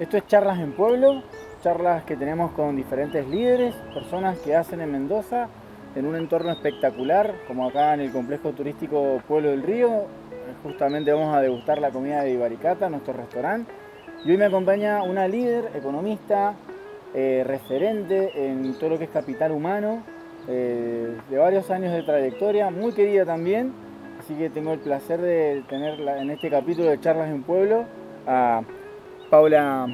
Esto es Charlas en Pueblo, charlas que tenemos con diferentes líderes, personas que hacen en Mendoza, en un entorno espectacular, como acá en el complejo turístico Pueblo del Río. Justamente vamos a degustar la comida de Ibaricata, nuestro restaurante. Y hoy me acompaña una líder, economista, referente en todo lo que es capital humano, de varios años de trayectoria, muy querida también. Así que tengo el placer de tener en este capítulo de Charlas en Pueblo a Paula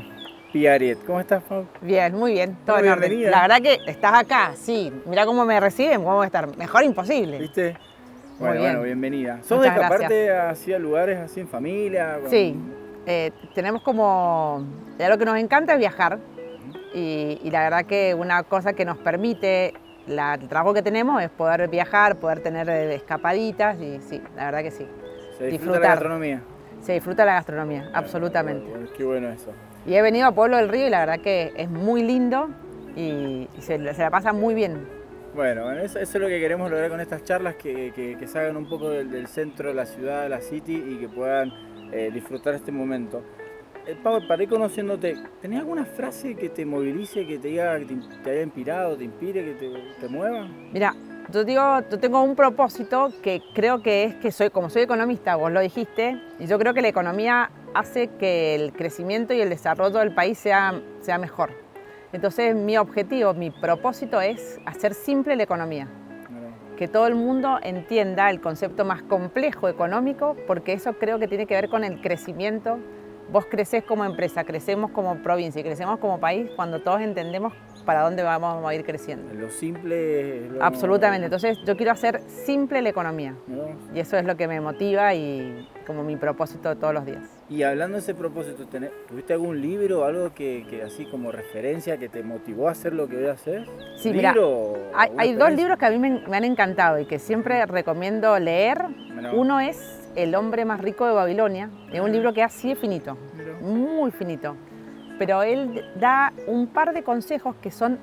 Piaret. ¿Cómo estás, Paula? Bien, muy bien, todo Bueno, en orden. bienvenida. La verdad que estás acá, sí. Mira cómo me reciben, cómo voy a estar. Mejor imposible. ¿Viste? Muy Bueno, bien. bienvenida. ¿Sos de Muchas gracias. escaparte hacia lugares así en familia? Sí, tenemos como... Ya lo que nos encanta es viajar. Y la verdad que una cosa que nos permite el trabajo que tenemos es poder viajar, poder tener escapaditas y sí, la verdad que sí. ¿Se disfruta la gastronomía? Se disfruta la gastronomía, absolutamente. Bueno, qué bueno eso. Y he venido a Pueblo del Río y la verdad que es muy lindo y se la pasa muy bien. Bueno, eso es lo que queremos lograr con estas charlas, que salgan un poco del centro de la ciudad, de la city, y que puedan disfrutar este momento. Pau, para ir conociéndote, ¿tenés alguna frase que te movilice, que te diga, que te haya inspirado, te inspire, que te mueva? Mira, yo tengo un propósito que creo que es que como soy economista, vos lo dijiste, y yo creo que la economía hace que el crecimiento y el desarrollo del país sea mejor. Entonces mi objetivo, mi propósito es hacer simple la economía. Que todo el mundo entienda el concepto más complejo económico, porque eso creo que tiene que ver con el crecimiento. Vos crecés como empresa, crecemos como provincia y crecemos como país cuando todos entendemos para dónde vamos a ir creciendo. Lo simple es lo... Absolutamente. Entonces yo quiero hacer simple la economía. ¿No? Y eso es lo que me motiva y como mi propósito de todos los días. Y hablando de ese propósito, ¿tuviste algún libro o algo que así como referencia que te motivó a hacer lo que voy a hacer? Sí, mira, hay dos libros que a mí me han encantado y que siempre recomiendo leer. Bueno. Uno es El hombre más rico de Babilonia. Es un libro que es así de finito, muy finito. Pero él da un par de consejos que son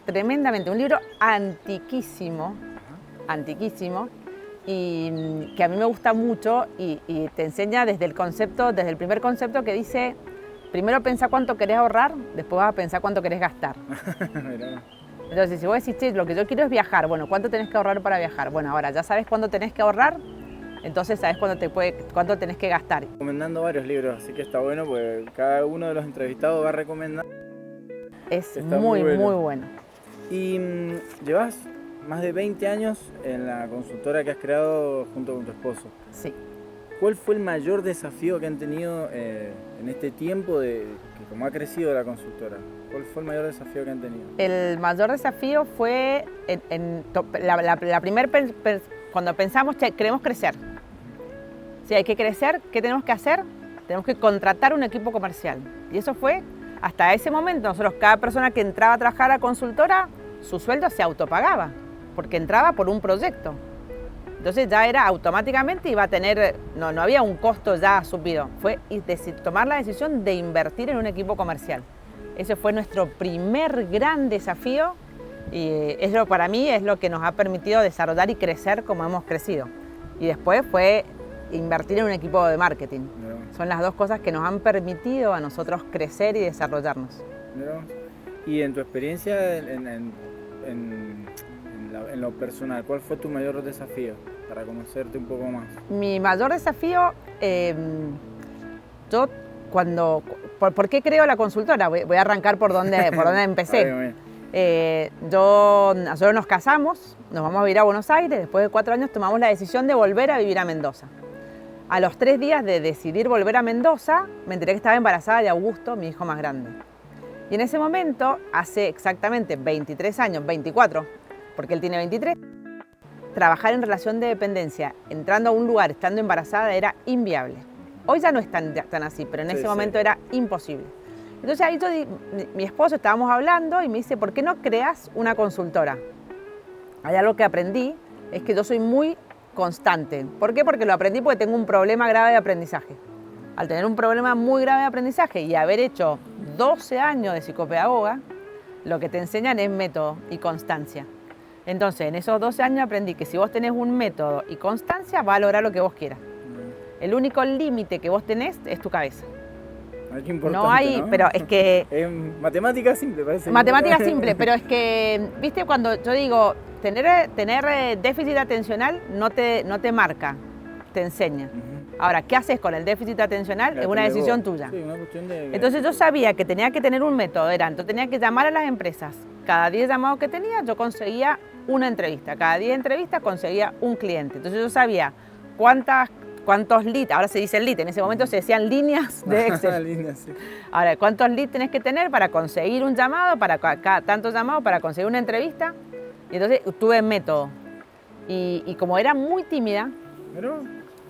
tremendamente... Un libro antiquísimo, antiquísimo, y que a mí me gusta mucho y te enseña desde el primer concepto que dice, primero pensá cuánto querés ahorrar, después vas a pensar cuánto querés gastar. Entonces, si vos decís, che, lo que yo quiero es viajar, bueno, ¿cuánto tenés que ahorrar para viajar? Bueno, ahora ya sabes cuándo tenés que ahorrar, entonces sabes cuánto tenés que gastar. Recomendando varios libros, así que está bueno porque cada uno de los entrevistados va a recomendar. Es muy bueno. Y llevas más de 20 años en la consultora que has creado junto con tu esposo. Sí. ¿Cuál fue el mayor desafío que han tenido en este tiempo que como ha crecido la consultora? ¿Cuál fue el mayor desafío que han tenido? El mayor desafío fue cuando pensamos que queremos crecer. Si hay que crecer, ¿qué tenemos que hacer? Tenemos que contratar un equipo comercial. Y eso fue, hasta ese momento, nosotros, cada persona que entraba a trabajar a la consultora, su sueldo se autopagaba, porque entraba por un proyecto. Entonces ya era automáticamente, iba a tener, no había un costo ya asumido. Fue tomar la decisión de invertir en un equipo comercial. Ese fue nuestro primer gran desafío y para mí es lo que nos ha permitido desarrollar y crecer como hemos crecido. Y después fue invertir en un equipo de marketing. Son las dos cosas que nos han permitido a nosotros crecer y desarrollarnos. Y en tu experiencia en lo personal, ¿cuál fue tu mayor desafío para conocerte un poco más? Mi mayor desafío, ¿por qué creo la consultora? Voy a arrancar por donde empecé. Nosotros nos casamos, nos vamos a vivir a Buenos Aires, después de 4 años tomamos la decisión de volver a vivir a Mendoza. A los 3 días de decidir volver a Mendoza, me enteré que estaba embarazada de Augusto, mi hijo más grande. Y en ese momento, hace exactamente 23 años, 24, porque él tiene 23, trabajar en relación de dependencia, entrando a un lugar, estando embarazada, era inviable. Hoy ya no es tan así, pero en ese momento era imposible. Entonces ahí mi esposo, estábamos hablando y me dice, ¿por qué no creas una consultora? Hay algo que aprendí, es que yo soy muy constante. ¿Por qué? Porque lo aprendí porque tengo un problema grave de aprendizaje. Al tener un problema muy grave de aprendizaje y haber hecho 12 años de psicopedagoga, lo que te enseñan es método y constancia. Entonces, en esos 12 años aprendí que si vos tenés un método y constancia, vas a lograr lo que vos quieras. El único límite que vos tenés es tu cabeza. Ah, qué importante, No hay, ¿no? pero es que... Es matemática simple, parece. Matemática simple, pero es que, viste, cuando yo digo, tener déficit atencional no te marca, te enseña. Ahora, ¿qué haces con el déficit atencional? Es una decisión tuya. Sí, una cuestión de... Entonces yo sabía que tenía que tener un método, entonces tenía que llamar a las empresas. Cada 10 llamados que tenía, yo conseguía una entrevista. Cada 10 entrevistas conseguía un cliente. Entonces yo sabía cuántos leads, ahora se dice lead, en ese momento se decían líneas de Excel. Líneas, sí. Ahora, ¿cuántos leads tenés que tener para conseguir un llamado, para tantos llamados, para conseguir una entrevista? Y entonces tuve método. Y como era muy tímida, Pero...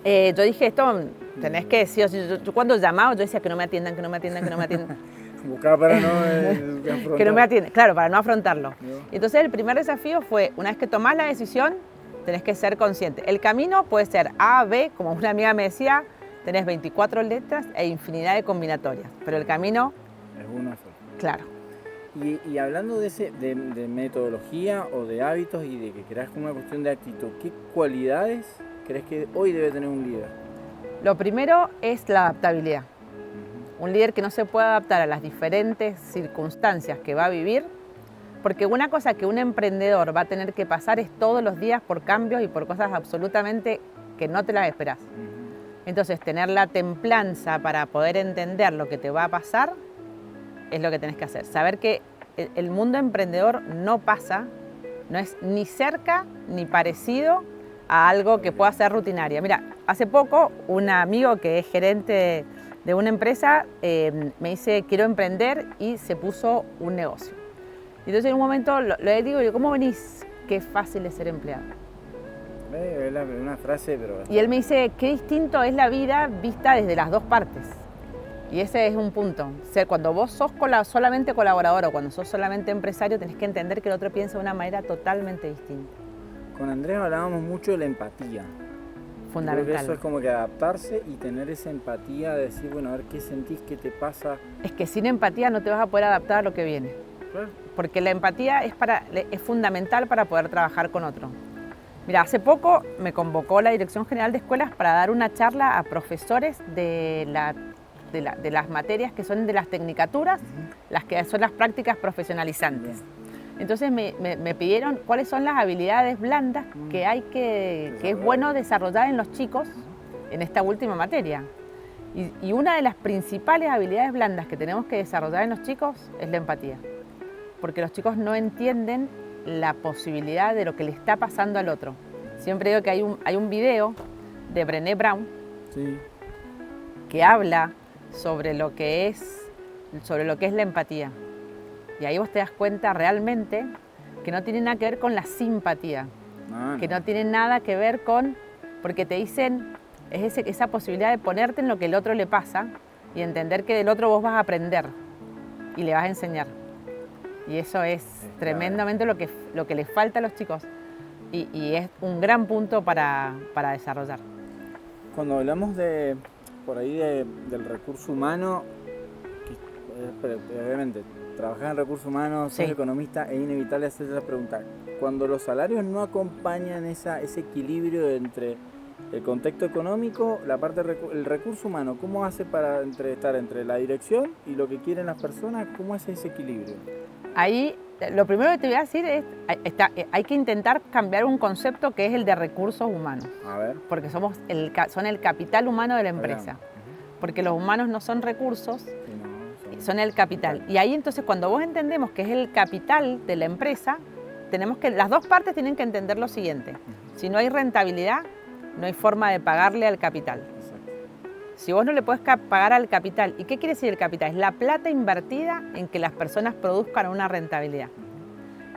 yo dije, esto tenés que decir, o sea, yo cuando llamaba, yo decía que no me atiendan, que no me atiendan, que no me atiendan. Buscaba para no afrontar. Que no me atiendan, claro, para no afrontarlo. No. Entonces el primer desafío fue, una vez que tomás la decisión, tenés que ser consciente. El camino puede ser A, B, como una amiga me decía, tenés 24 letras e infinidad de combinatorias, pero el camino... Es una sola. Claro. Y hablando de metodología o de hábitos y de que creas como una cuestión de actitud, ¿qué cualidades crees que hoy debe tener un líder? Lo primero es la adaptabilidad. Un líder que no se puede adaptar a las diferentes circunstancias que va a vivir, porque una cosa que un emprendedor va a tener que pasar es todos los días por cambios y por cosas absolutamente que no te las esperás. Entonces, tener la templanza para poder entender lo que te va a pasar es lo que tenés que hacer. Saber que el mundo emprendedor no pasa, no es ni cerca ni parecido a algo que pueda ser rutinaria. Mira, hace poco un amigo que es gerente de una empresa me dice, quiero emprender, y se puso un negocio. Y entonces en un momento le digo, ¿cómo venís? Qué fácil es ser empleado. Es una frase, pero... Y él me dice, qué distinto es la vida vista desde las dos partes. Y ese es un punto. Cuando vos sos solamente colaborador o cuando sos solamente empresario, tenés que entender que el otro piensa de una manera totalmente distinta. Con Andrés hablábamos mucho de la empatía. Fundamental. Creo que eso es como que adaptarse y tener esa empatía de decir, bueno, a ver qué sentís, qué te pasa. Es que sin empatía no te vas a poder adaptar a lo que viene. Claro. Porque la empatía es fundamental para poder trabajar con otro. Mira, hace poco me convocó la Dirección General de Escuelas para dar una charla a profesores de las materias que son de las tecnicaturas, las que son las prácticas profesionalizantes. Entonces me pidieron cuáles son las habilidades blandas que es bueno desarrollar en los chicos en esta última materia. Y una de las principales habilidades blandas que tenemos que desarrollar en los chicos es la empatía. Porque los chicos no entienden la posibilidad de lo que le está pasando al otro. Siempre digo que hay un video de Brené Brown, sí, que habla sobre lo que es la empatía. Y ahí vos te das cuenta realmente que no tiene nada que ver con la simpatía, que no tiene nada que ver con, porque te dicen, es esa posibilidad de ponerte en lo que el otro le pasa y entender que del otro vos vas a aprender y le vas a enseñar. Y eso es tremendamente lo que les falta a los chicos y es un gran punto para desarrollar. Cuando hablamos del recurso humano, obviamente trabajar en recursos humanos, ser economista, es inevitable hacer esa pregunta. Cuando los salarios no acompañan ese equilibrio entre el contexto económico, la parte el recurso humano, ¿cómo hace para estar entre la dirección y lo que quieren las personas? ¿Cómo hace ese equilibrio? Ahí, lo primero que te voy a decir es, hay que intentar cambiar un concepto que es el de recursos humanos. A ver. Porque son el capital humano de la empresa. Porque los humanos no son recursos, son el capital. Y ahí entonces cuando vos entendemos que es el capital de la empresa, las dos partes tienen que entender lo siguiente. Si no hay rentabilidad, no hay forma de pagarle al capital. Si vos no le podés pagar al capital, ¿y qué quiere decir el capital? Es la plata invertida en que las personas produzcan una rentabilidad.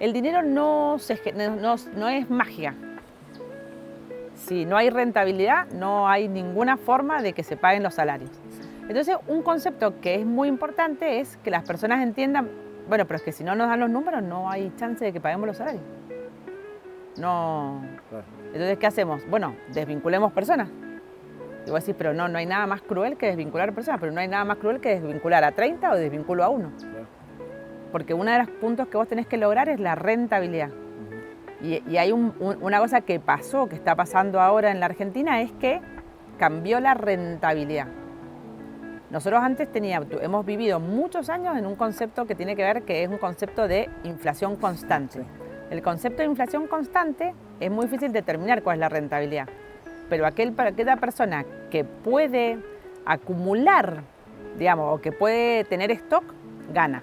El dinero no es magia. Si no hay rentabilidad, no hay ninguna forma de que se paguen los salarios. Entonces, un concepto que es muy importante es que las personas entiendan, bueno, pero es que si no nos dan los números, no hay chance de que paguemos los salarios. No. Entonces, ¿qué hacemos? Bueno, desvinculemos personas. Y vos decís, pero no hay nada más cruel que desvincular personas, pero no hay nada más cruel que desvincular a 30 o desvinculo a 1. Porque uno de los puntos que vos tenés que lograr es la rentabilidad. Y hay una cosa que pasó, que está pasando ahora en la Argentina, es que cambió la rentabilidad. Nosotros antes hemos vivido muchos años en un concepto que tiene que ver, que es un concepto de inflación constante. Sí. El concepto de inflación constante es muy difícil determinar cuál es la rentabilidad, pero aquella persona que puede acumular, digamos, o que puede tener stock, gana.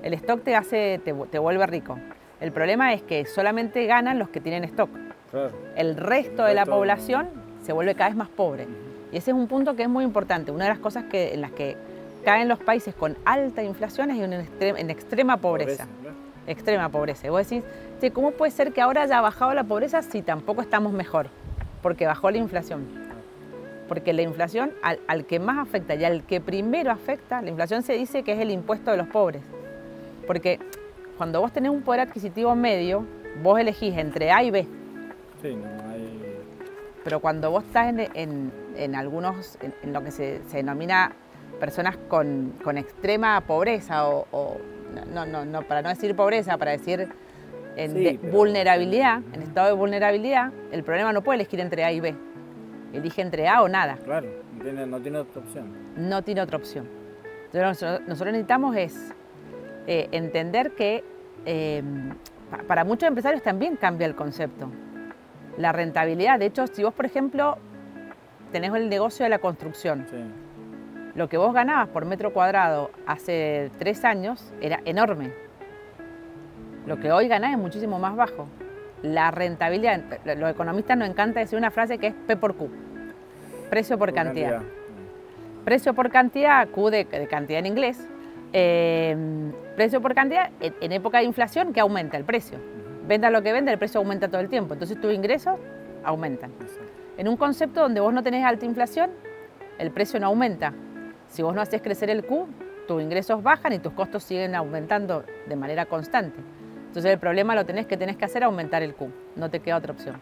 El stock te vuelve rico. El problema es que solamente ganan los que tienen stock. Claro. El resto de la población se vuelve cada vez más pobre. Y ese es un punto que es muy importante. Una de las cosas en las que caen los países con alta inflación es en extrema pobreza. Claro. Extrema pobreza. Y vos decís, che, ¿cómo puede ser que ahora haya bajado la pobreza si tampoco estamos mejor? Porque bajó la inflación. Porque la inflación al que más afecta y al que primero afecta, la inflación se dice que es el impuesto de los pobres. Porque cuando vos tenés un poder adquisitivo medio, vos elegís entre A y B. Sí, no hay... Pero cuando vos estás en algunos, en lo que se denomina personas con extrema pobreza no, para no decir pobreza, para decir vulnerabilidad, en estado de vulnerabilidad, el problema no puede elegir entre A y B. Elige entre A o nada. Claro, no tiene otra opción. No tiene otra opción. Entonces nosotros necesitamos entender que para muchos empresarios también cambia el concepto. La rentabilidad, de hecho, si vos, por ejemplo, tenés el negocio de la construcción, Sí. lo que vos ganabas por metro cuadrado hace 3 años era enorme. Lo que hoy ganás es muchísimo más bajo. La rentabilidad, los economistas nos encanta decir una frase que es P por Q, precio por cantidad. Precio por cantidad, Q de cantidad en inglés, precio por cantidad, en época de inflación, que aumenta el precio. Venda lo que venda, el precio aumenta todo el tiempo, entonces tus ingresos aumentan. En un concepto donde vos no tenés alta inflación, el precio no aumenta. Si vos no haces crecer el Q, tus ingresos bajan y tus costos siguen aumentando de manera constante. Entonces el problema tenés que hacer aumentar el Q, no te queda otra opción.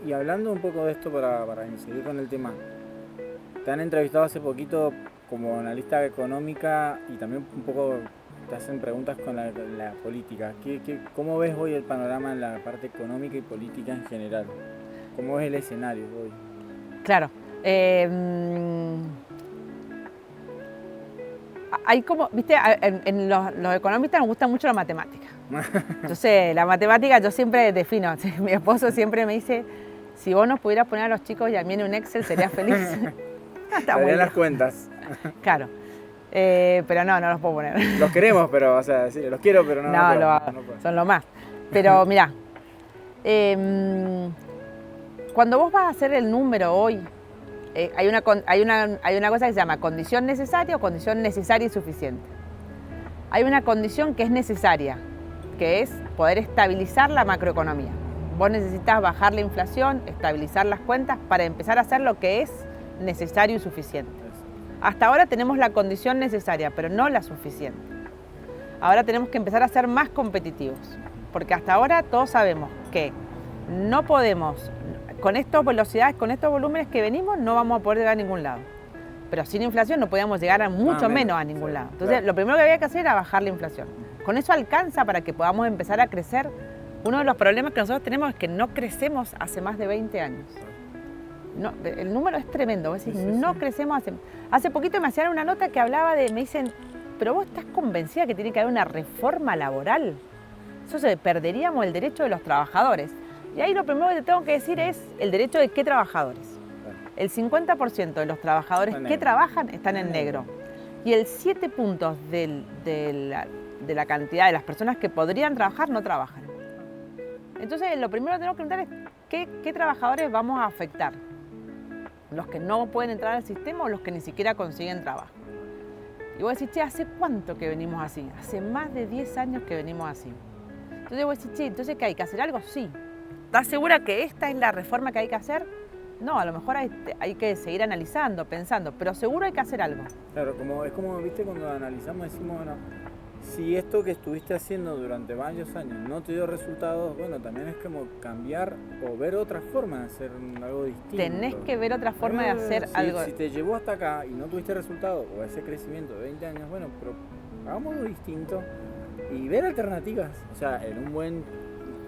Y hablando un poco de esto para seguir con el tema, te han entrevistado hace poquito como analista económica y también un poco te hacen preguntas con la política. ¿Cómo ves hoy el panorama en la parte económica y política en general? ¿Cómo ves el escenario hoy? Claro. Hay como, viste, en los economistas nos gusta mucho la matemática. Entonces, la matemática yo siempre defino. Mi esposo siempre me dice, si vos nos pudieras poner a los chicos y a mí en un Excel, serías feliz. Está muy las cuentas. Claro. Pero no los puedo poner. Los queremos, pero, o sea, sí, los quiero, pero no puedo. Son lo más. Pero mirá, cuando vos vas a hacer el número hoy, hay una cosa que se llama condición necesaria o condición necesaria y suficiente. Hay una condición que es necesaria, que es poder estabilizar la macroeconomía. Vos necesitas bajar la inflación, estabilizar las cuentas para empezar a hacer lo que es necesario y suficiente. Hasta ahora tenemos la condición necesaria, pero no la suficiente. Ahora tenemos que empezar a ser más competitivos, porque hasta ahora todos sabemos que no podemos, con estas velocidades, con estos volúmenes que venimos, no vamos a poder llegar a ningún lado. Pero sin inflación no podíamos llegar a mucho menos a ningún lado. Entonces, lo primero que había que hacer era bajar la inflación. Con eso alcanza para que podamos empezar a crecer. Uno de los problemas que nosotros tenemos es que no crecemos hace más de 20 años. No, el número es tremendo, vos decís, no crecemos hace poquito me hacían una nota que hablaba me dicen, pero vos estás convencida que tiene que haber una reforma laboral. Eso perderíamos el derecho de los trabajadores. Y ahí lo primero que te tengo que decir es el derecho de qué trabajadores. El 50% de los trabajadores que trabajan están en negro. Y el 7 puntos de la cantidad de las personas que podrían trabajar no trabajan. Entonces, lo primero que tenemos que preguntar es qué trabajadores vamos a afectar. Los que no pueden entrar al sistema o los que ni siquiera consiguen trabajo. Y vos decís, che, ¿hace cuánto que venimos así? Hace más de 10 años que venimos así. Entonces vos decís, che, ¿entonces qué hay que hacer algo? Sí. ¿Estás segura que esta es la reforma que hay que hacer? No, a lo mejor hay que seguir analizando, pensando, pero seguro hay que hacer algo. Claro, es como, viste, cuando analizamos decimos, bueno, si esto que estuviste haciendo durante varios años no te dio resultados, bueno, también es como cambiar o ver otra forma de hacer algo distinto. Tenés que ver otra forma de hacer algo. Si te llevó hasta acá y no tuviste resultados o ese crecimiento de 20 años, bueno, pero hagamos algo distinto y ver alternativas. O sea, en un buen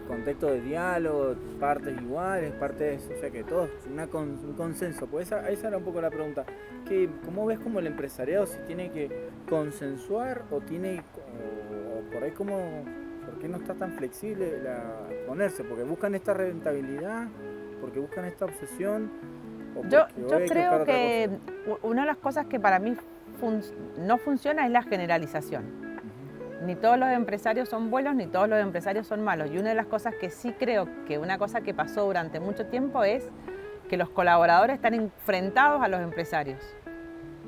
contexto de diálogo, partes iguales, partes, o sea que todos, un consenso. Pues esa era un poco la pregunta. ¿Cómo ves como el empresariado si tiene que consensuar o tiene, o por ahí por qué no está tan flexible ponerse? Porque buscan esta rentabilidad, porque buscan esta obsesión. Yo creo que una de las cosas que para mí no funciona es la generalización. Ni todos los empresarios son buenos, ni todos los empresarios son malos. Y una de las cosas que sí creo que una cosa que pasó durante mucho tiempo es que los colaboradores están enfrentados a los empresarios.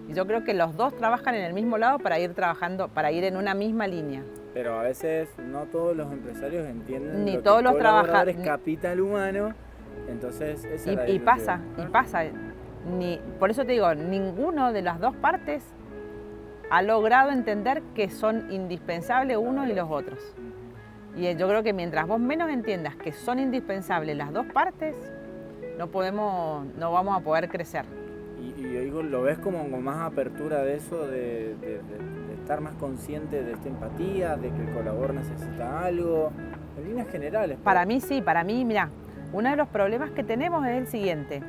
Y yo creo que los dos trabajan en el mismo lado para ir trabajando, para ir en una misma línea. Pero a veces no todos los empresarios entienden ni lo todos que los el colaborador es trabajadores capital humano. Entonces, esa es y pasa. Por eso te digo, ninguno de las dos partes ha logrado entender que son indispensables unos y los otros. Y yo creo que mientras vos menos entiendas que son indispensables las dos partes, no vamos a poder crecer. Y digo, ¿lo ves como con más apertura de eso, de estar más consciente de esta empatía, de que el colaborador necesita algo? En líneas generales. Para mí sí, mira, uno de los problemas que tenemos es el siguiente.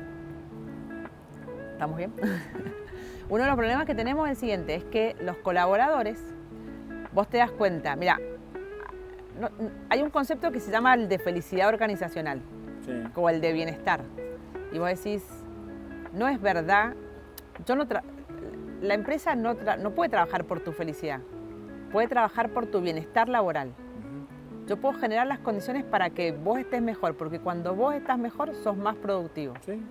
¿Estamos bien? Uno de los problemas que tenemos es el siguiente, es que los colaboradores, vos te das cuenta, mira, hay un concepto que se llama el de felicidad organizacional, sí, o el de bienestar. Y vos decís, no es verdad, la empresa no puede trabajar por tu felicidad, puede trabajar por tu bienestar laboral. Yo puedo generar las condiciones para que vos estés mejor, porque cuando vos estás mejor, sos más productivo. Sí.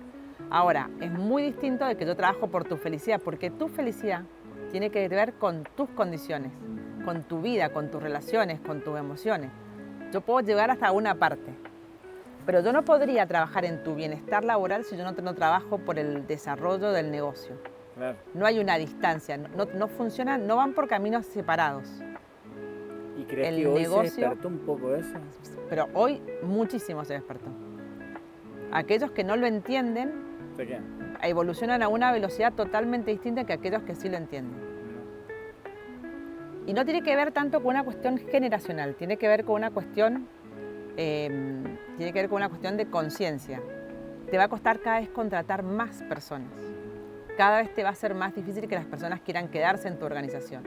Ahora, es muy distinto de que yo trabajo por tu felicidad, porque tu felicidad tiene que ver con tus condiciones, con tu vida, con tus relaciones, con tus emociones. Yo puedo llegar hasta una parte, pero yo no podría trabajar en tu bienestar laboral si yo no trabajo por el desarrollo del negocio. Claro. No hay una distancia, no funcionan, no van por caminos separados. ¿Y crees que hoy se despertó un poco eso? Pero hoy muchísimo se despertó. Aquellos que no lo entienden evolucionan a una velocidad totalmente distinta que aquellos que sí lo entienden. Y no tiene que ver tanto con una cuestión generacional, tiene que ver con una cuestión, de conciencia. Te va a costar cada vez contratar más personas. Cada vez te va a ser más difícil que las personas quieran quedarse en tu organización.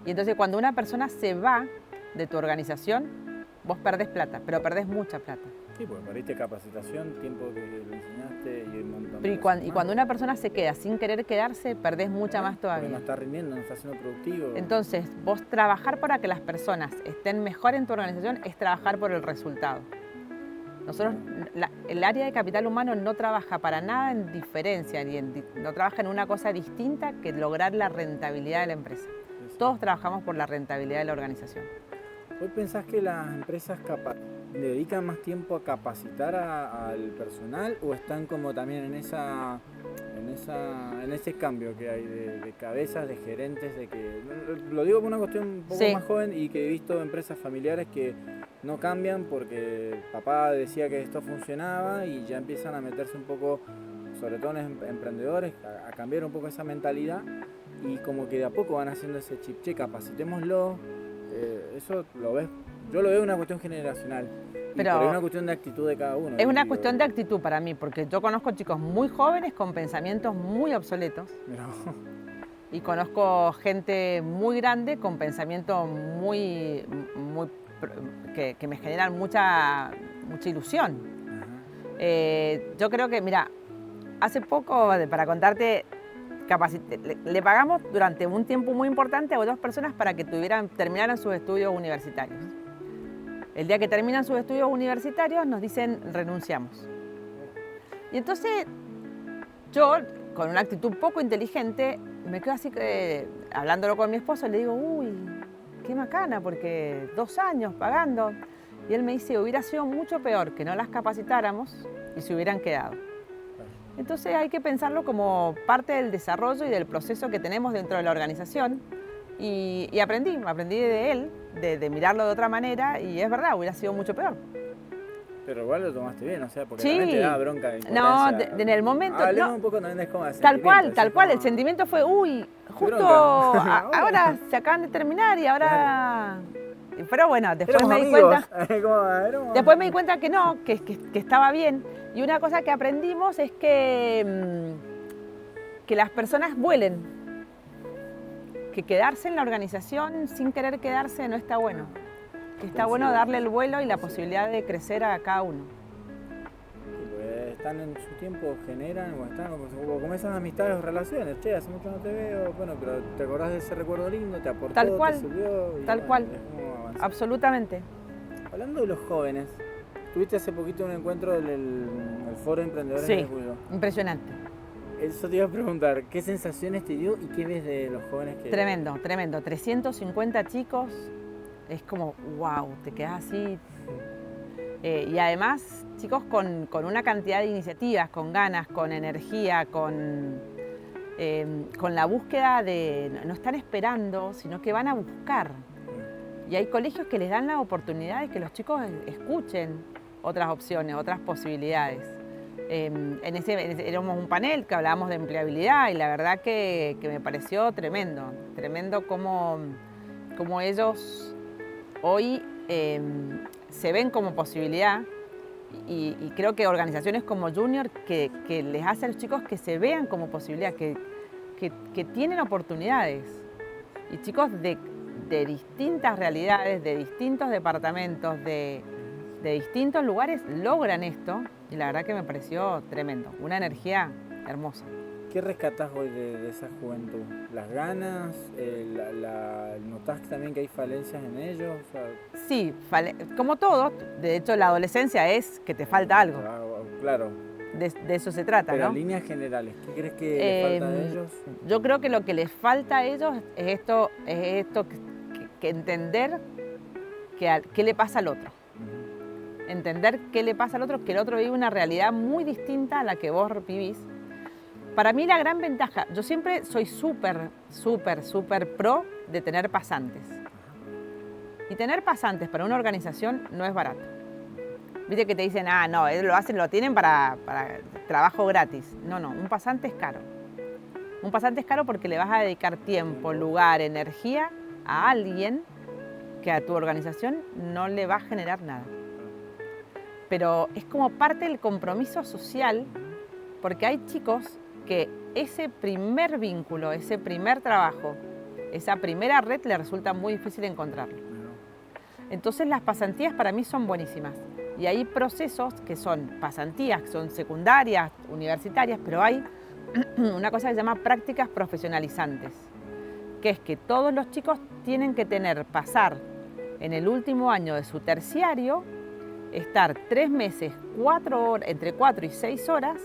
Y entonces cuando una persona se va de tu organización, vos perdés plata, pero perdés mucha plata. Sí, porque perdiste capacitación, tiempo que le enseñaste y un montón de cosas. Y cuando una persona se queda sin querer quedarse, perdés mucha más todavía. Porque no está rindiendo, no está siendo productivo. Entonces, vos trabajar para que las personas estén mejor en tu organización es trabajar por el resultado. Nosotros, el área de capital humano no trabaja para nada en diferencia, no trabaja en una cosa distinta que lograr la rentabilidad de la empresa. Todos trabajamos por la rentabilidad de la organización. ¿Hoy pensás que las empresas dedican más tiempo a capacitar al personal o están como también en ese cambio que hay de cabezas, de gerentes, de que lo digo por una cuestión un poco más joven y que he visto empresas familiares que no cambian porque papá decía que esto funcionaba y ya empiezan a meterse un poco, sobre todo en emprendedores, a cambiar un poco esa mentalidad y como que de a poco van haciendo ese chip, capacitémoslo. Eso lo ves, yo lo veo una cuestión generacional, pero es una cuestión de actitud de cada uno. Es una cuestión de actitud para mí, porque yo conozco chicos muy jóvenes con pensamientos muy obsoletos. No. Y conozco gente muy grande con pensamientos que me generan mucha ilusión. Yo creo que, mira, hace poco, para contarte, le pagamos durante un tiempo muy importante a 2 personas para que terminaran sus estudios universitarios. El día que terminan sus estudios universitarios nos dicen renunciamos. Y entonces yo, con una actitud poco inteligente, me quedo así hablándolo con mi esposo, le digo, uy, qué macana, porque 2 años pagando. Y él me dice, hubiera sido mucho peor que no las capacitáramos y se hubieran quedado. Entonces hay que pensarlo como parte del desarrollo y del proceso que tenemos dentro de la organización. Y aprendí de él, de mirarlo de otra manera, y es verdad, hubiera sido mucho peor. Pero igual lo tomaste bien, o sea, porque realmente te da bronca. No, en el momento... Hablemos un poco también de cómo hacer. Tal cual, el sentimiento fue, uy, justo ahora se acaban de terminar y ahora... Pero bueno, después Éramos me di amigos. cuenta. Después me di cuenta que no, que estaba bien. Y una cosa que aprendimos es que las personas vuelen. Que quedarse en la organización sin querer quedarse no está bueno. Que está bueno darle el vuelo y la posibilidad de crecer a cada uno. Están en su tiempo, generan, o están como esas amistades o relaciones. Che, hace mucho no te veo, bueno, pero te acordás de ese recuerdo lindo, te aportó, tal cual, te sirvió. Tal cual, absolutamente. Hablando de los jóvenes, tuviste hace poquito un encuentro del Foro de Emprendedores del Cuyo. Impresionante. Eso te iba a preguntar, ¿qué sensaciones te dio y qué ves de los jóvenes que...? Tremendo, tremendo. 350 chicos, es como, wow, te quedas así. Y además, chicos con una cantidad de iniciativas, con ganas, con energía, con la búsqueda de... No están esperando, sino que van a buscar. Y hay colegios que les dan la oportunidad de que los chicos escuchen otras opciones, otras posibilidades. Éramos un panel que hablábamos de empleabilidad y la verdad que me pareció tremendo. Tremendo cómo ellos hoy se ven como posibilidad y creo que organizaciones como Junior que les hace a los chicos que se vean como posibilidad, que tienen oportunidades. Y chicos de distintas realidades, de distintos departamentos, de distintos lugares logran esto y la verdad que me pareció tremendo, una energía hermosa. ¿Qué rescatás hoy de esa juventud? ¿Las ganas? ¿Notás también que hay falencias en ellos? O sea... Sí, como todo, de hecho la adolescencia es que te falta algo. Claro. De eso se trata, pero ¿no? En líneas generales, ¿qué crees que les falta a ellos? Yo creo que lo que les falta a ellos es esto que entender qué le pasa al otro. Entender qué le pasa al otro, que el otro vive una realidad muy distinta a la que vos vivís. Para mí la gran ventaja, yo siempre soy súper pro de tener pasantes. Y tener pasantes para una organización no es barato. Viste que te dicen, no, lo tienen para trabajo gratis. No, un pasante es caro. Un pasante es caro porque le vas a dedicar tiempo, lugar, energía a alguien que a tu organización no le va a generar nada. Pero es como parte del compromiso social, porque hay chicos que ese primer vínculo, ese primer trabajo, esa primera red le resulta muy difícil encontrarlo. Entonces las pasantías para mí son buenísimas. Y hay procesos que son pasantías, que son secundarias, universitarias, pero hay una cosa que se llama prácticas profesionalizantes, que es que todos los chicos tienen que pasar en el último año de su terciario, estar 3 meses, entre 4 y 6 horas,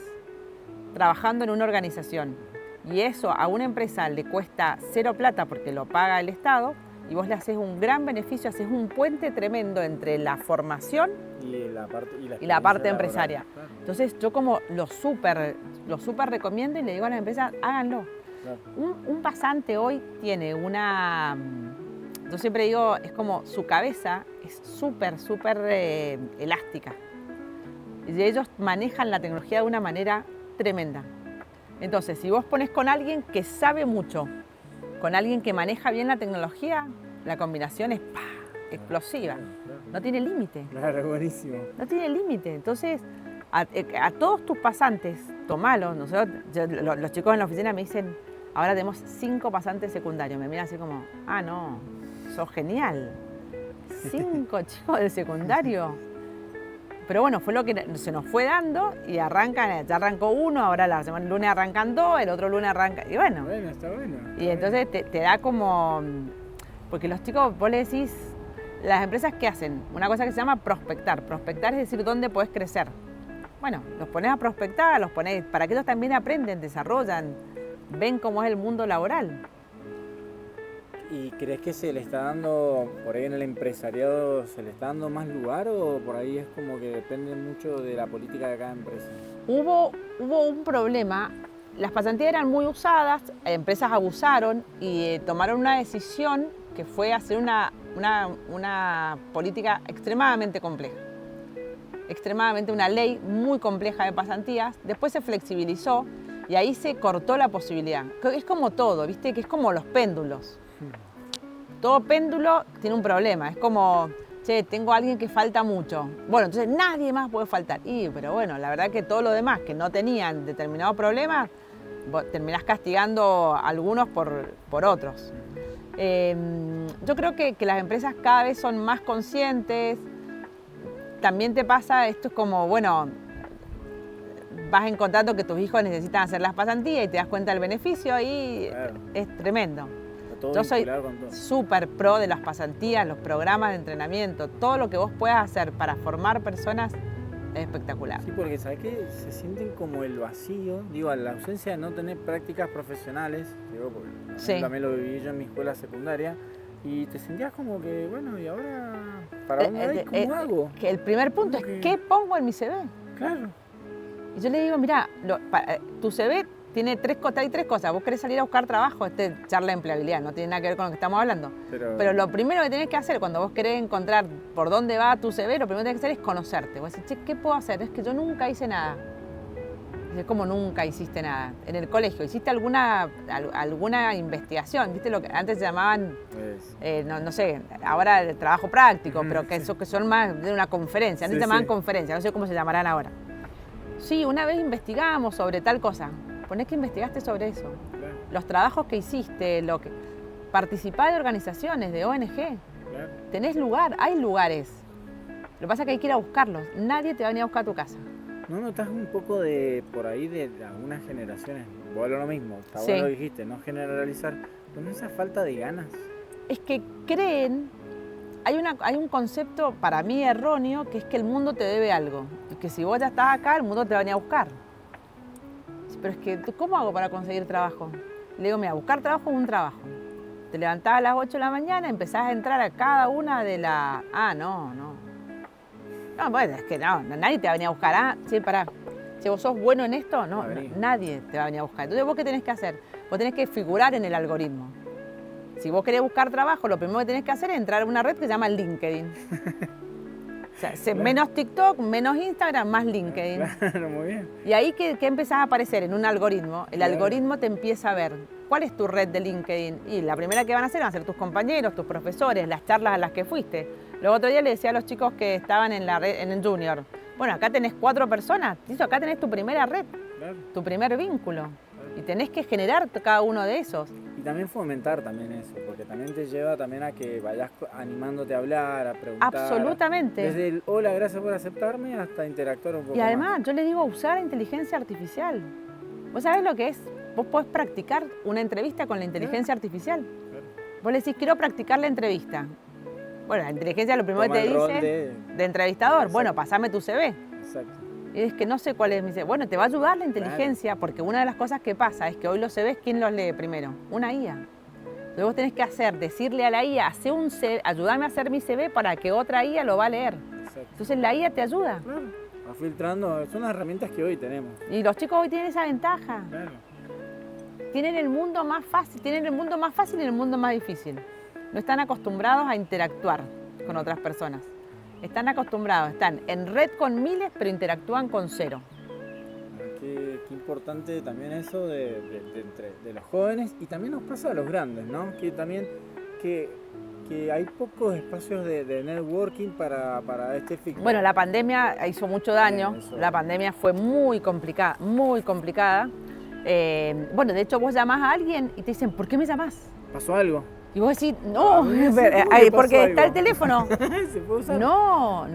trabajando en una organización. Y eso a una empresa le cuesta 0 plata porque lo paga el Estado y vos le haces un gran beneficio, haces un puente tremendo entre la formación y la parte empresaria. Claro. Entonces yo como lo súper recomiendo y le digo a las empresas, háganlo. Claro. Un pasante hoy tiene yo siempre digo, es como su cabeza es súper elástica. Y ellos manejan la tecnología de una manera tremenda. Entonces, si vos pones con alguien que sabe mucho, con alguien que maneja bien la tecnología, la combinación es explosiva. No tiene límite. Claro, buenísimo. No tiene límite. Entonces, a todos tus pasantes, tomalos. Los chicos en la oficina me dicen, ahora tenemos 5 pasantes secundarios. Me miran así como, no, sos genial. 5 chicos del secundario. Pero bueno, fue lo que se nos fue dando y ya arrancó uno, ahora el lunes arrancan 2, el otro lunes arranca, y bueno. Bueno, está bueno. Y entonces te da como, porque los chicos, vos le decís, las empresas ¿qué hacen? Una cosa que se llama prospectar. Prospectar es decir, ¿dónde podés crecer? Bueno, los pones a prospectar, para que ellos también aprenden, desarrollan, ven cómo es el mundo laboral. ¿Y crees que se le está dando, por ahí en el empresariado, se le está dando más lugar o por ahí es como que depende mucho de la política de cada empresa? Hubo un problema, las pasantías eran muy usadas, empresas abusaron y tomaron una decisión que fue hacer una política extremadamente compleja. Una ley muy compleja de pasantías, después se flexibilizó y ahí se cortó la posibilidad. Es como todo, ¿viste? Que es como los péndulos. todo péndulo tiene un problema. Es como, che, tengo a alguien que falta mucho. Bueno, entonces nadie más puede faltar. Pero bueno, la verdad que todo lo demás que no tenían determinado problema, vos terminás castigando a algunos por otros. Yo creo que las empresas cada vez son más conscientes. También te pasa, esto es como, bueno, vas encontrando que tus hijos necesitan hacer las pasantías y te das cuenta del beneficio y claro, es tremendo. Yo soy súper pro de las pasantías, los programas de entrenamiento, todo lo que vos puedas hacer para formar personas es espectacular. Sí, porque sabes que se sienten como el vacío, digo, la ausencia de no tener prácticas profesionales, digo, porque sí, también lo viví yo en mi escuela secundaria, y te sentías como que, bueno, ¿y ahora para dónde voy? ¿Cómo hago? Que el primer punto es, ¿qué pongo en mi CV? Claro. Y yo le digo, mira, tu CV trae tres cosas. Vos querés salir a buscar trabajo, charla de empleabilidad, no tiene nada que ver con lo que estamos hablando. Pero lo primero que tenés que hacer cuando vos querés encontrar por dónde va tu CV, lo primero que tenés que hacer es conocerte. Vos decís, che, ¿qué puedo hacer? Es que yo nunca hice nada. Es como nunca hiciste nada. En el colegio, ¿hiciste alguna investigación? ¿Viste lo que antes se llamaban, no sé, ahora el trabajo práctico, pero que son más de una conferencia? Antes se llamaban conferencias, no sé cómo se llamarán ahora. Sí, una vez investigamos sobre tal cosa. Ponés que investigaste sobre eso. Claro. Los trabajos que hiciste, participá de organizaciones, de ONG. Claro. Tenés lugar, hay lugares. Lo que pasa es que hay que ir a buscarlos. Nadie te va a venir a buscar a tu casa. ¿No notas un poco por ahí de algunas generaciones? Vos lo mismo, está bueno lo dijiste, no generalizar, con esa falta de ganas. Es que creen, hay un concepto para mí erróneo, que es que el mundo te debe algo. Y que si vos ya estás acá, el mundo te va a venir a buscar. Pero es que, ¿cómo hago para conseguir trabajo? Le digo, mira, buscar trabajo es un trabajo. Te levantás a las 8 de la mañana, empezás a entrar a cada una de las... No, bueno, es que nadie te va a venir a buscar. Sí, pará. Si vos sos bueno en esto, nadie te va a venir a buscar. Entonces, ¿vos qué tenés que hacer? Vos tenés que figurar en el algoritmo. Si vos querés buscar trabajo, lo primero que tenés que hacer es entrar a una red que se llama LinkedIn. O sea, menos TikTok, menos Instagram, más LinkedIn. Claro, muy bien. Y ahí que empezás a aparecer en un algoritmo, el algoritmo te empieza a ver cuál es tu red de LinkedIn. Y la primera que van a hacer tus compañeros, tus profesores, las charlas a las que fuiste. Los otros días le decía a los chicos que estaban en la red, en el Junior, bueno, acá tenés 4 personas, acá tenés tu primera red, claro, tu primer vínculo. Claro. Y tenés que generar cada uno de esos. Y también fomentar también eso, porque también te lleva también a que vayas animándote a hablar, a preguntar. Absolutamente. Desde el hola, gracias por aceptarme, hasta interactuar un poco más. Y además, yo le digo usar inteligencia artificial. ¿Vos sabés lo que es? Vos podés practicar una entrevista con la inteligencia artificial. Claro. Vos le decís, quiero practicar la entrevista. Bueno, la inteligencia lo primero que te dice de entrevistador, exacto, bueno, pasame tu CV. Exacto. Y es que no sé cuál es mi CV. Bueno, te va a ayudar la inteligencia, claro, porque una de las cosas que pasa es que hoy los CVs, ¿quién los lee primero? Una IA. Entonces vos tenés que decirle a la IA, ayúdame a hacer mi CV para que otra IA lo va a leer. Exacto. Entonces la IA te ayuda. Claro. Va filtrando, son las herramientas que hoy tenemos. Y los chicos hoy tienen esa ventaja. Claro. Tienen el mundo más fácil y el mundo más difícil. No están acostumbrados a interactuar con otras personas. Están en red con miles, pero interactúan con 0. Qué importante también eso de los jóvenes, y también nos pasa a los grandes, ¿no? Que también que hay pocos espacios de networking para este feedback. Bueno, la pandemia hizo mucho daño, la pandemia fue muy complicada, muy complicada. Bueno, de hecho vos llamás a alguien y te dicen, ¿por qué me llamás? ¿Pasó algo? Y vos decís, no, porque está el teléfono. ¿Se puede usar? No.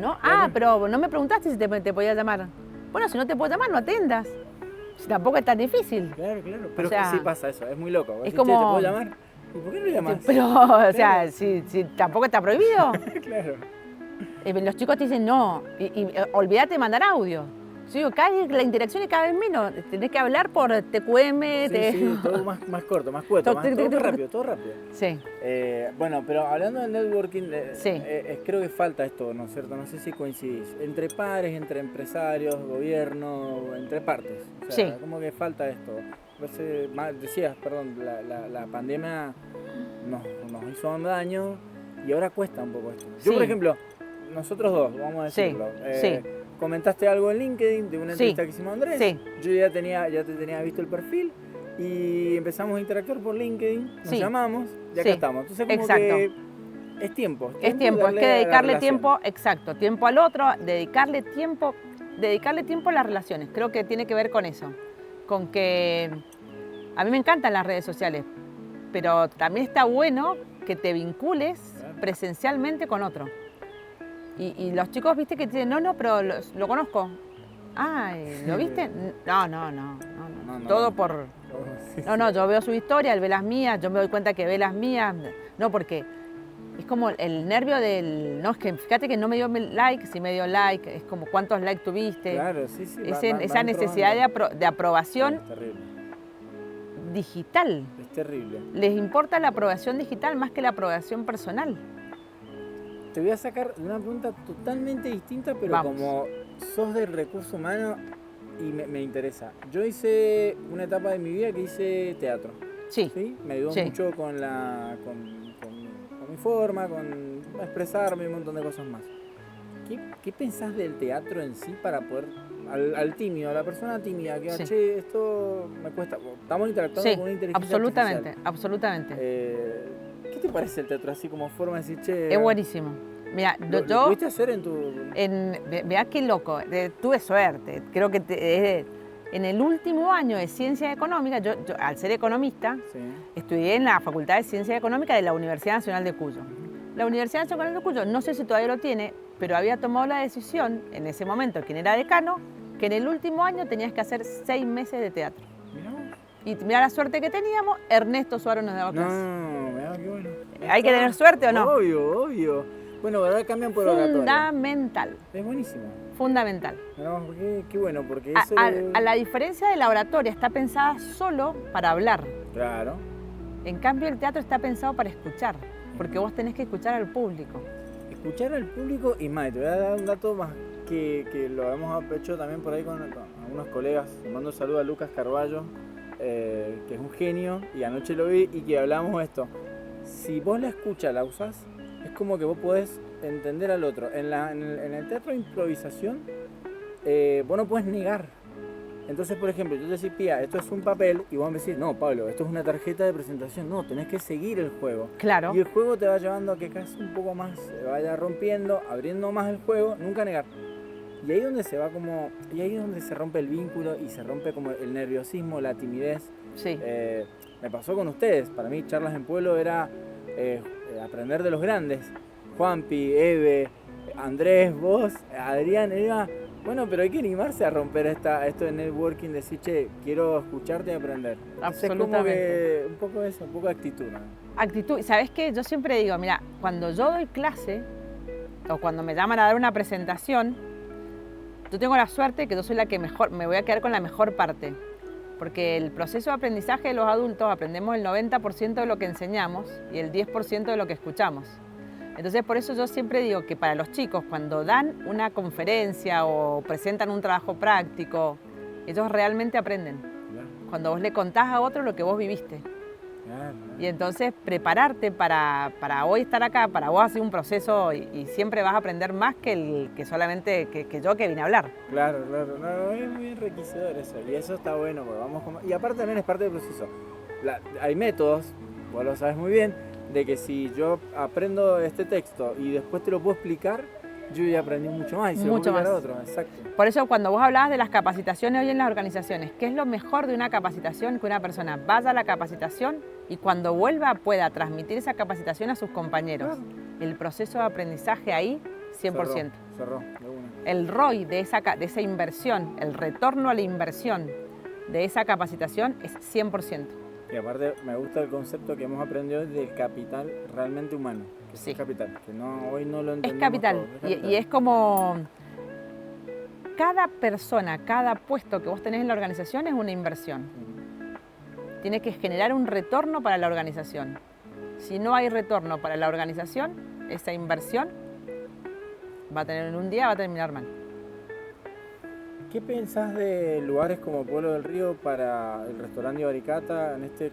Pero no me preguntaste si te podía llamar. Bueno, si no te puedo llamar, no atendas. Si tampoco es tan difícil. Claro. Pero sí pasa eso, es muy loco. Es como... ¿Te puedo llamar? ¿Y por qué no llamas? Pero, o sea, si tampoco está prohibido. Claro. Los chicos te dicen, no, y olvídate de mandar audio. Sí, la interacción es cada vez menos. Tenés que hablar por TQM. Sí, todo más corto, más cueto, todo rápido. Sí. Bueno, pero hablando del networking, creo que falta esto, ¿no es cierto? No sé si coincidís. Entre pares, entre empresarios, gobierno, entre partes. O sea, como que falta esto. Decías, la pandemia nos hizo daño y ahora cuesta un poco esto. Yo, por ejemplo, nosotros dos, vamos a decirlo. Comentaste algo en LinkedIn de una entrevista que hicimos a Andrés. Sí. Yo ya te tenía visto el perfil y empezamos a interactuar por LinkedIn, nos Sí. llamamos y acá Sí, estamos. Entonces como exacto. que es tiempo. Es tiempo, es darle que a la dedicarle relación. tiempo, exacto, tiempo al otro, dedicarle tiempo a las relaciones. Creo que tiene que ver con eso, con que a mí me encantan las redes sociales, pero también está bueno que te vincules presencialmente con otro. Y los chicos, viste, que dicen, no, pero lo conozco. Ay, ¿lo viste? No. Todo por... No, yo veo su historia, él ve las mías, yo me doy cuenta que ve las mías. No, porque es como el nervio del... No, es que fíjate que no me dio like, si me dio like, es como cuántos likes tuviste. Claro, sí. Esa necesidad de aprobación Es terrible. digital. Es terrible. Les importa la aprobación digital más que la aprobación personal. Te voy a sacar de una pregunta totalmente distinta, pero Vamos. como sos del recurso humano y me interesa. Yo hice una etapa de mi vida que hice teatro. Sí. ¿Sí? Me ayudó Sí. mucho con mi forma, con expresarme y un montón de cosas más. ¿Qué pensás del teatro en sí para poder, al tímido, a la persona tímida, que Sí. che, esto me cuesta, estamos interactuando Sí, con una inteligencia absolutamente, artificial. absolutamente. ¿Qué te parece el teatro así como forma de decir, che? Es buenísimo. Mira, ¿Lo yo pudiste hacer en tu...? vea qué loco, tuve suerte. Creo que en el último año de Ciencia Económica, yo al ser economista, Sí. estudié en la Facultad de Ciencia Económica de la Universidad Nacional de Cuyo. La Universidad Nacional de Cuyo, no sé si todavía lo tiene, pero había tomado la decisión, en ese momento, quien era decano, que en el último año tenías que hacer 6 meses de teatro. Mirá vos. Y mira la suerte que teníamos, Ernesto Suárez nos daba clase. No, mirá, qué bueno. ¿Hay que tener suerte o no? Obvio. Bueno, ¿verdad? Cambian por oratoria. Fundamental, Es buenísimo. fundamental. No, qué bueno, porque eso... A la diferencia de la oratoria, está pensada solo para hablar. Claro. En cambio, el teatro está pensado para escuchar, porque vos tenés que escuchar al público. Escuchar al público y más, te voy a dar un dato más que lo hemos hecho también por ahí con algunos colegas. Le mando un saludo a Lucas Carballo, que es un genio, y anoche lo vi y que hablamos esto. Si vos la escuchas, la usás, es como que vos podés entender al otro. En el teatro de improvisación, vos no podés negar. Entonces, por ejemplo, yo te decía, Pía, esto es un papel, y vos me decís, no, Pablo, esto es una tarjeta de presentación. No, tenés que seguir el juego. Claro. Y el juego te va llevando a que casi un poco más se vaya rompiendo, abriendo más el juego, nunca negar. Y ahí es donde se va como, y ahí es donde se rompe el vínculo y se rompe como el nerviosismo, la timidez. Sí. Me pasó con ustedes, para mí charlas en pueblo era aprender de los grandes. Juanpi, Eve, Andrés, vos, Adrián, era... Bueno, pero hay que animarse a romper esto de networking, decir, che, quiero escucharte y aprender. Entonces, como que un poco eso, un poco de actitud, ¿no? Actitud. ¿Sabés qué? Yo siempre digo, mira, cuando yo doy clase o cuando me llaman a dar una presentación, yo tengo la suerte que yo soy la que mejor, me voy a quedar con la mejor parte. Porque el proceso de aprendizaje de los adultos aprendemos el 90% de lo que enseñamos y el 10% de lo que escuchamos. Entonces, por eso yo siempre digo que para los chicos, cuando dan una conferencia o presentan un trabajo práctico, ellos realmente aprenden. Claro. Cuando vos le contás a otro lo que vos viviste. Claro. Y entonces, prepararte para hoy estar acá, para vos hacer un proceso y siempre vas a aprender más que solamente que yo que vine a hablar. Claro, no, es muy enriquecedor eso. Y eso está bueno, porque y aparte también es parte del proceso. Hay métodos, vos lo sabes muy bien, de que si yo aprendo este texto y después te lo puedo explicar, yo ya aprendí mucho más y se lo puedo explicar a otro. Exacto. Por eso cuando vos hablabas de las capacitaciones hoy en las organizaciones, ¿qué es lo mejor de una capacitación? Que una persona vaya a la capacitación y cuando vuelva pueda transmitir esa capacitación a sus compañeros. Claro. El proceso de aprendizaje ahí, 100%. Cerró, de una. El ROI de esa inversión, el retorno a la inversión de esa capacitación es 100%. Y aparte me gusta el concepto que hemos aprendido del capital realmente humano. Que sí. Es capital, que hoy no lo entendemos. Es capital. Todo, es capital. Y es como cada persona, cada puesto que vos tenés en la organización es una inversión. Tiene que generar un retorno para la organización. Si no hay retorno para la organización, esa inversión va a terminar mal. ¿Qué pensás de lugares como Pueblo del Río para el restaurante Ibaricata en este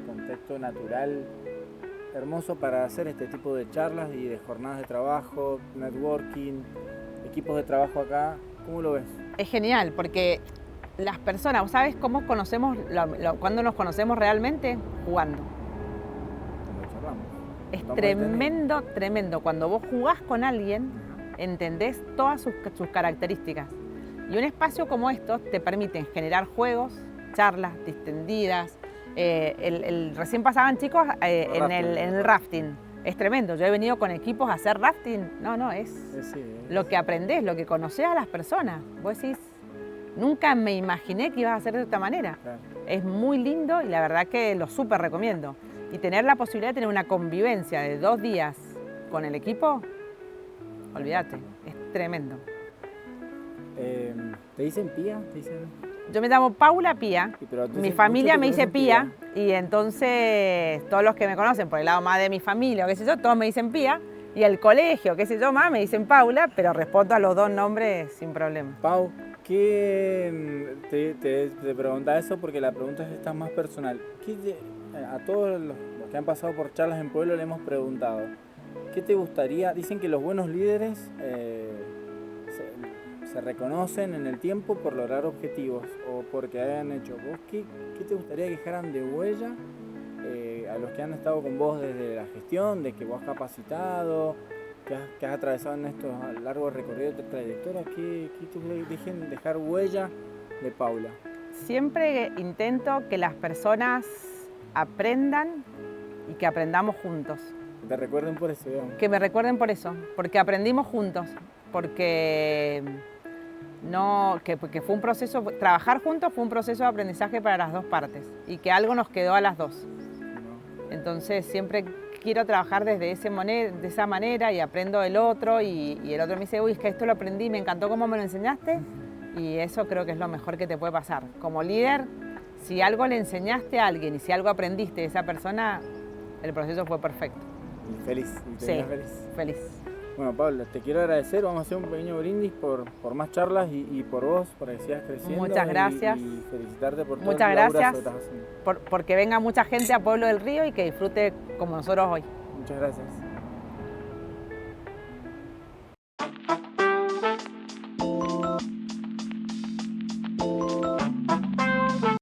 contexto natural hermoso para hacer este tipo de charlas y de jornadas de trabajo, networking, equipos de trabajo acá? ¿Cómo lo ves? Es genial porque Las personas, ¿vos sabés cómo conocemos, cuándo nos conocemos realmente? Jugando. Cuando charlamos. Es Vamos tremendo, tremendo. Cuando vos jugás con alguien, entendés todas sus características. Y un espacio como estos te permite generar juegos, charlas distendidas. Recién pasaban chicos en el rafting. Es tremendo. Yo he venido con equipos a hacer rafting. No, es lo que aprendés, lo que conocés a las personas. Vos decís, nunca me imaginé que ibas a hacer de esta manera. Claro. Es muy lindo y la verdad que lo súper recomiendo. Y tener la posibilidad de tener una convivencia de 2 días con el equipo, olvídate, es tremendo. ¿Te dicen Pía? Yo me llamo Paula Pía, mi familia me dice Pía, y entonces todos los que me conocen por el lado más de mi familia o qué sé yo, todos me dicen Pía, y el colegio, qué sé yo, más me dicen Paula, pero respondo a los 2 nombres sin problema. Pau, te preguntaba eso porque la pregunta es esta más personal. A todos los que han pasado por charlas en pueblo le hemos preguntado, ¿qué te gustaría? Dicen que los buenos líderes se reconocen en el tiempo por lograr objetivos o porque hayan hecho. ¿Vos qué te gustaría que dejaran de huella a los que han estado con vos desde la gestión, de que vos has capacitado, que has atravesado en estos largos recorridos de trayectoria? ¿Qué te dejen dejar huella de Paula? Siempre intento que las personas aprendan y que aprendamos juntos. Que te recuerden por eso, digamos. Que me recuerden por eso, porque aprendimos juntos, porque fue un proceso, trabajar juntos fue un proceso de aprendizaje para las 2 partes y que algo nos quedó a las 2. Entonces siempre quiero trabajar de esa manera y aprendo del otro y el otro me dice, uy, es que esto lo aprendí, me encantó cómo me lo enseñaste y eso creo que es lo mejor que te puede pasar. Como líder, si algo le enseñaste a alguien y si algo aprendiste de esa persona, el proceso fue perfecto. Y feliz. Sí, feliz. Bueno, Pablo, te quiero agradecer. Vamos a hacer un pequeño brindis por más charlas y por vos, para que sigas creciendo. Muchas gracias. Y felicitarte por todo Muchas el laburo gracias que estás haciendo. porque venga mucha gente a Pueblo del Río y que disfrute como nosotros hoy. Muchas gracias.